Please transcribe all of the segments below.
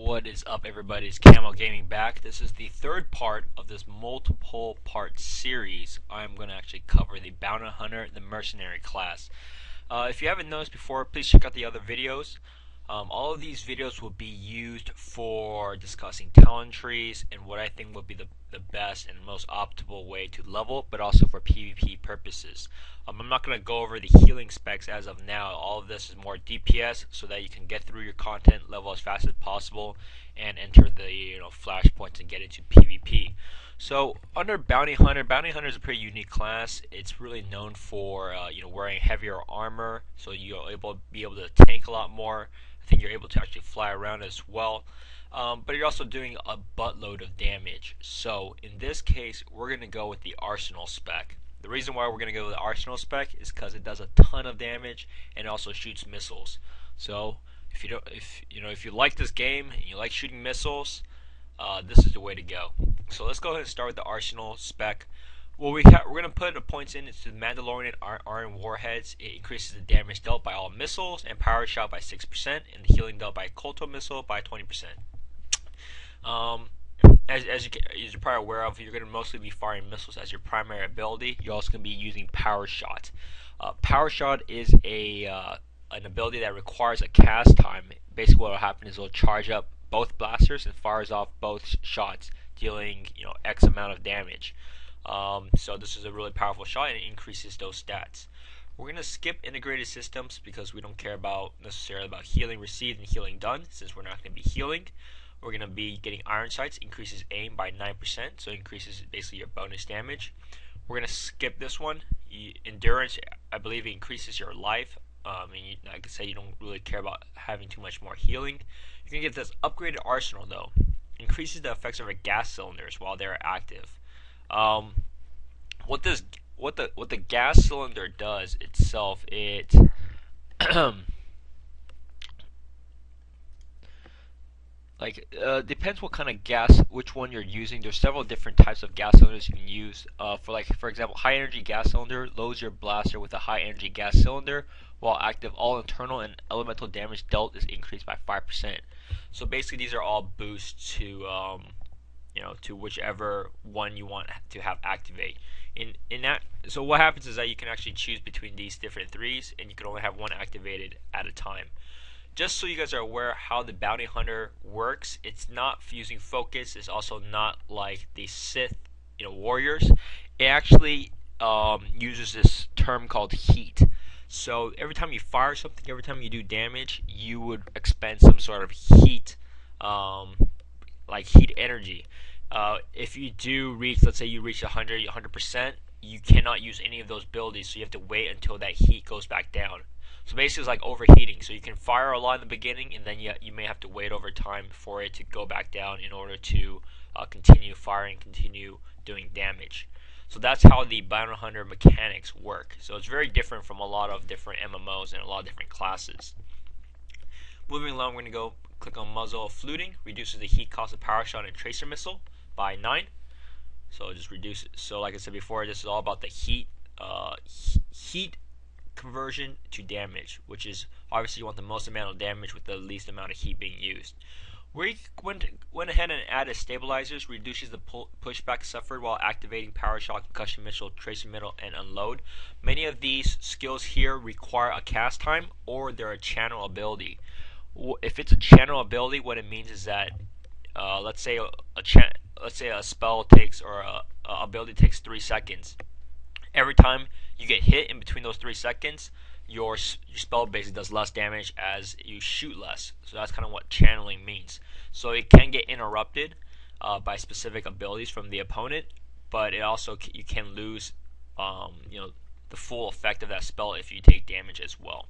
What is up, everybody? It's Camo Gaming back. This is the third part of this multiple part series. I'm going to actually cover the Bounty Hunter, the Mercenary class. If you haven't noticed before, please check out the other videos. All of these videos will be used for discussing talent trees and what I think would be the best and most optimal way to level, but also for PvP purposes. I'm not going to go over the healing specs as of now. All of this is more DPS so that you can get through your content, level as fast as possible, and enter the flashpoints and get into PvP. So under Bounty Hunter is a pretty unique class. It's really known for wearing heavier armor, so you'll be able to tank a lot more. I think you're able to actually fly around as well. But you're also doing a buttload of damage. So in this case, we're going to go with the Arsenal spec. The reason why we're going to go with the Arsenal spec is because it does a ton of damage and also shoots missiles. So if you like this game and you like shooting missiles, this is the way to go. So let's go ahead and start with the Arsenal spec. Well, we're going to put the points in. It's the Mandalorian Iron Warheads. It increases the damage dealt by all missiles and power shot by 6%, and the healing dealt by Kolto missile by 20%. As you're probably aware of, you're going to mostly be firing missiles as your primary ability. You're also going to be using Power Shot. Power Shot is an ability that requires a cast time. Basically, what will happen is it'll charge up both blasters and fires off both shots, dealing X amount of damage. So this is a really powerful shot, and it increases those stats. We're going to skip integrated systems because we don't care necessarily about healing received and healing done, since we're not going to be healing. We're going to be getting Iron Sights, increases aim by 9%, so it increases basically your bonus damage. We're going to skip this one. Endurance, I believe it increases your life. Like I said, you don't really care about having too much more healing. You're going to get this upgraded Arsenal though. Increases the effects of our gas cylinders while they're active. What the gas cylinder does itself, it depends what kind of gas, which one you're using. There's several different types of gas cylinders you can use. For example, high energy gas cylinder loads your blaster with a high energy gas cylinder. While active, all internal and elemental damage dealt is increased by 5%. So basically, these are all boosts to to whichever one you want to have activate. So what happens is that you can actually choose between these different threes, and you can only have one activated at a time. Just so you guys are aware how the Bounty Hunter works, it's not fusing focus. It's also not like the Sith, warriors. It actually uses this term called heat. So every time you fire something, every time you do damage, you would expend some sort of heat, like heat energy. If you do reach, let's say you reach 100%, you cannot use any of those abilities, so you have to wait until that heat goes back down. So basically it's like overheating. So you can fire a lot in the beginning, and then you may have to wait over time for it to go back down in order to continue firing, continue doing damage. So that's how the Bounty Hunter mechanics work. So it's very different from a lot of different MMOs and a lot of different classes. Moving along, we're going to go click on Muzzle of Fluting. Reduces the heat cost of Power Shot and Tracer Missile by 9. So just reduce it. So like I said before, this is all about the heat conversion to damage, which is obviously you want the most amount of damage with the least amount of heat being used. We went ahead and added stabilizers, reduces the pushback suffered while activating Power Shot, Concussion Missile, Tracer Missile, and Unload. Many of these skills here require a cast time, or they're a channel ability. If it's a channel ability, what it means is that let's say a spell takes, or a ability takes 3 seconds. Every time you get hit in between those 3 seconds, your spell basically does less damage as you shoot less. So that's kind of what channeling means. So it can get interrupted by specific abilities from the opponent, but it also you can lose the full effect of that spell if you take damage as well.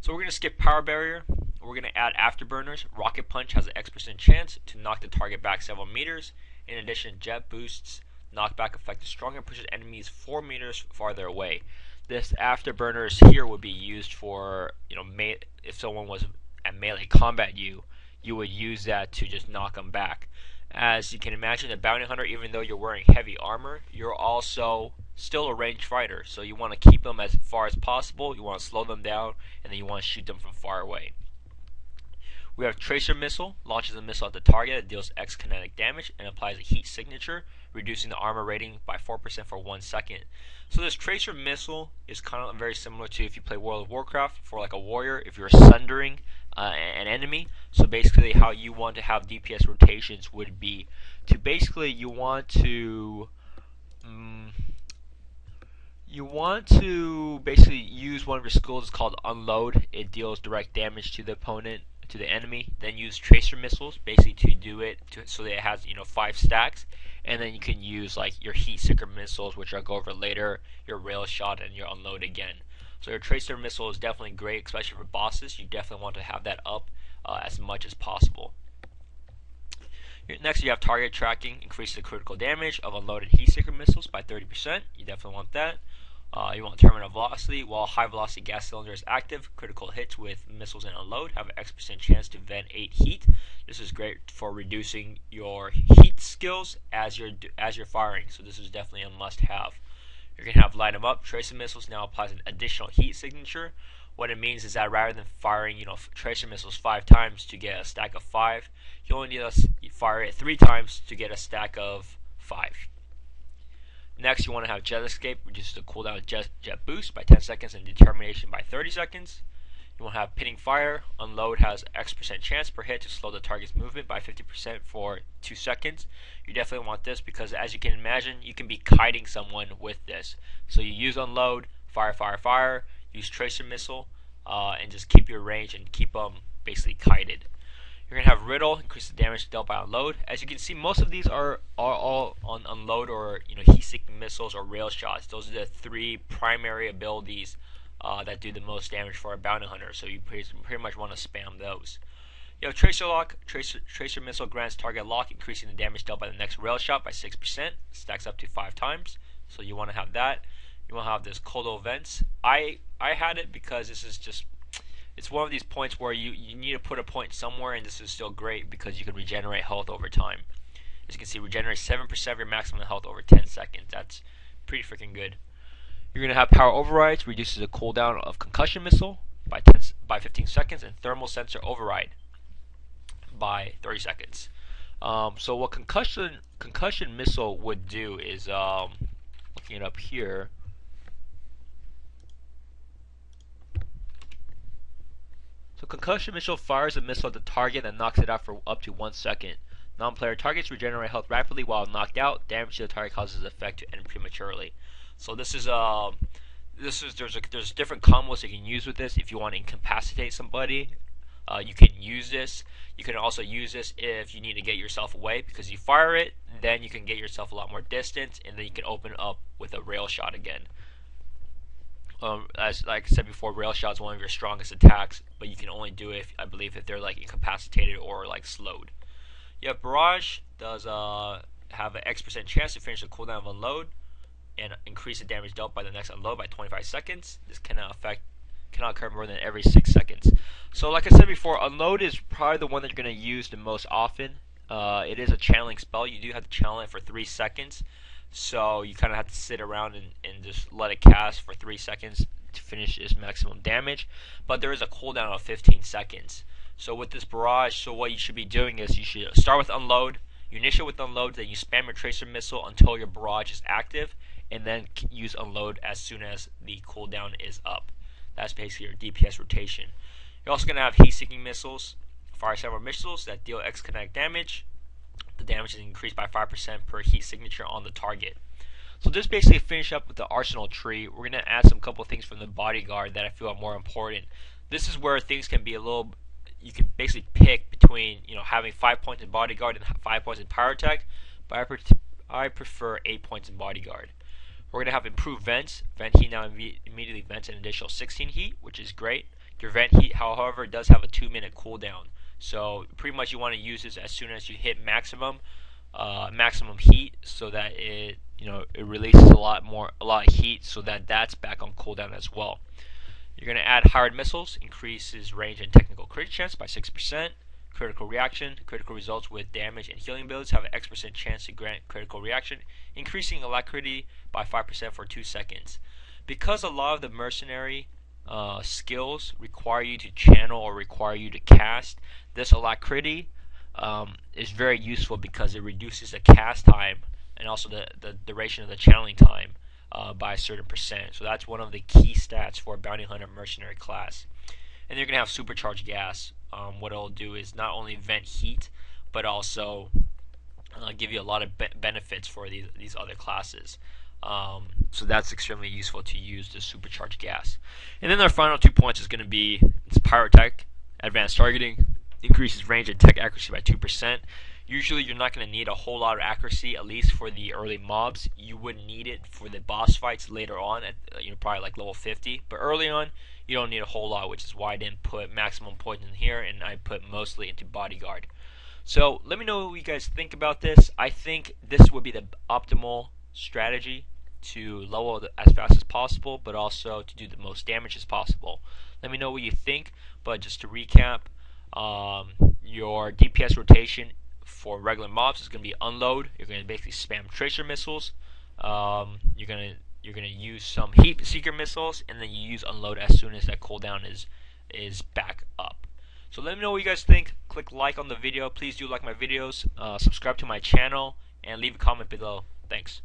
So we're going to skip Power Barrier. We're going to add Afterburners. Rocket Punch has an X% chance to knock the target back several meters. In addition, Jet Boosts knockback effect is stronger, pushes enemies 4 meters farther away. This Afterburners here would be used for, if someone was at melee combat you would use that to just knock them back. As you can imagine, the Bounty Hunter, even though you're wearing heavy armor, you're also still a ranged fighter. So you want to keep them as far as possible, you want to slow them down, and then you want to shoot them from far away. We have Tracer Missile, launches a missile at the target that deals X kinetic damage and applies a heat signature, reducing the armor rating by 4% for 1 second. So this Tracer Missile is kind of very similar to if you play World of Warcraft for like a warrior, if you're sundering an enemy. So basically how you want to have DPS rotations would be to basically you want to basically use one of your skills. It's called Unload. It deals direct damage to the opponent, to the enemy. Then use Tracer Missiles basically to do it so that it has 5 stacks. And then you can use like your Heat Seeker Missiles, which I'll go over later, your Rail Shot, and your Unload again. So your Tracer Missile is definitely great, especially for bosses. You definitely want to have that up as much as possible. Next, you have Target Tracking. Increases the critical damage of unloaded Heat Seeker Missiles by 30%. You definitely want that. You want Terminal Velocity. While High Velocity Gas Cylinder is active, critical hits with missiles and unload have an X% chance to vent 8 heat. This is great for reducing your heat skills as you're firing. So this is definitely a must-have. You're going to have Light 'em Up. Tracer Missiles now applies an additional heat signature. What it means is that rather than firing, Tracer Missiles 5 times to get a stack of 5, you only need to fire it 3 times to get a stack of 5. Next, you want to have Jet Escape. Reduces the cooldown of jet boost by 10 seconds and determination by 30 seconds. You want to have Pinning Fire. Unload has X% chance per hit to slow the target's movement by 50% for 2 seconds. You definitely want this because, as you can imagine, you can be kiting someone with this. So you use Unload, fire, fire, fire, use Tracer Missile, and just keep your range and keep them basically kited. You're going to have Riddle, increase the damage dealt by Unload. As you can see, most of these are all on Unload or Heat-Seeking Missiles or Rail Shots. Those are the 3 primary abilities that do the most damage for a bounty hunter, so you pretty much want to spam those. You have Tracer Lock. Tracer Missile grants target lock, increasing the damage dealt by the next Rail Shot by 6%. Stacks up to 5 times, so you want to have that. You want to have this Cold Vents. I had it because this is just, it's one of these points where you need to put a point somewhere, and this is still great because you can regenerate health over time. As you can see, regenerate 7% of your maximum health over 10 seconds. That's pretty freaking good. You're going to have Power Overrides. Reduces the cooldown of Concussion Missile by 15 seconds, and Thermal Sensor Override by 30 seconds. So what Concussion Missile would do is, looking it up here, so Concussion Missile fires a missile at the target and knocks it out for up to 1 second. Non-player targets regenerate health rapidly while knocked out. Damage to the target causes the effect to end prematurely. So there's different combos you can use with this. If you want to incapacitate somebody, you can use this. You can also use this if you need to get yourself away, because you fire it, then you can get yourself a lot more distance, and then you can open up with a Rail Shot again. As like I said before, Rail Shot is one of your strongest attacks, but you can only do it, I believe, if they're like incapacitated or like slowed. You have Barrage. Does have an X% chance to finish the cooldown of Unload and increase the damage dealt by the next Unload by 25 seconds. This cannot occur more than every 6 seconds. So like I said before, Unload is probably the one that you're going to use the most often. It is a channeling spell. You do have to channel it for 3 seconds. So you kind of have to sit around and just let it cast for 3 seconds to finish its maximum damage. But there is a cooldown of 15 seconds. So with this Barrage, so what you should be doing is you should start with Unload. You initiate with Unload, then you spam your Tracer Missile until your Barrage is active, and then use Unload as soon as the cooldown is up. That's basically your DPS rotation. You're also going to have Heat-Seeking Missiles. Fire several missiles that deal X kinetic damage. The damage is increased by 5% per heat signature on the target. So just basically finish up with the arsenal tree. We're going to add some couple things from the bodyguard that I feel are more important. This is where things can be a little, you can basically pick between having 5 points in bodyguard and 5 points in power attack, but I prefer 8 points in bodyguard. We're going to have improved vents. Vent heat now immediately vents an additional 16 heat, which is great. Your vent heat, however, does have a 2-minute cooldown. So pretty much you want to use this as soon as you hit maximum heat, so that it releases a lot of heat, so that that's back on cooldown as well. You're going to add Hired Missiles, increases range and technical crit chance by 6%. Critical Reaction, critical results with damage and healing abilities have an X% chance to grant critical reaction, increasing alacrity by 5% for 2 seconds. Because a lot of the Mercenary skills require you to channel or require you to cast, this alacrity is very useful because it reduces the cast time and also the duration of the channeling time by a certain percent. So that's one of the key stats for a bounty hunter mercenary class. And you're going to have supercharged gas. What it'll do is not only vent heat, but also give you a lot of benefits for these other classes. So that's extremely useful to use the supercharged gas. And then our final 2 points is going to be pyrotech, advanced targeting, increases range and tech accuracy by 2%. Usually you're not going to need a whole lot of accuracy, at least for the early mobs. You wouldn't need it for the boss fights later on at probably like level 50. But early on, you don't need a whole lot, which is why I didn't put maximum points in here, and I put mostly into bodyguard. So let me know what you guys think about this. I think this would be the optimal strategy to level as fast as possible, but also to do the most damage as possible. Let me know what you think. But just to recap, your DPS rotation for regular mobs is going to be unload. You're going to basically spam tracer missiles. You're going to use some heat seeker missiles, and then you use unload as soon as that cooldown is back up. So let me know what you guys think. Click like on the video. Please do like my videos. Subscribe to my channel and leave a comment below. Thanks.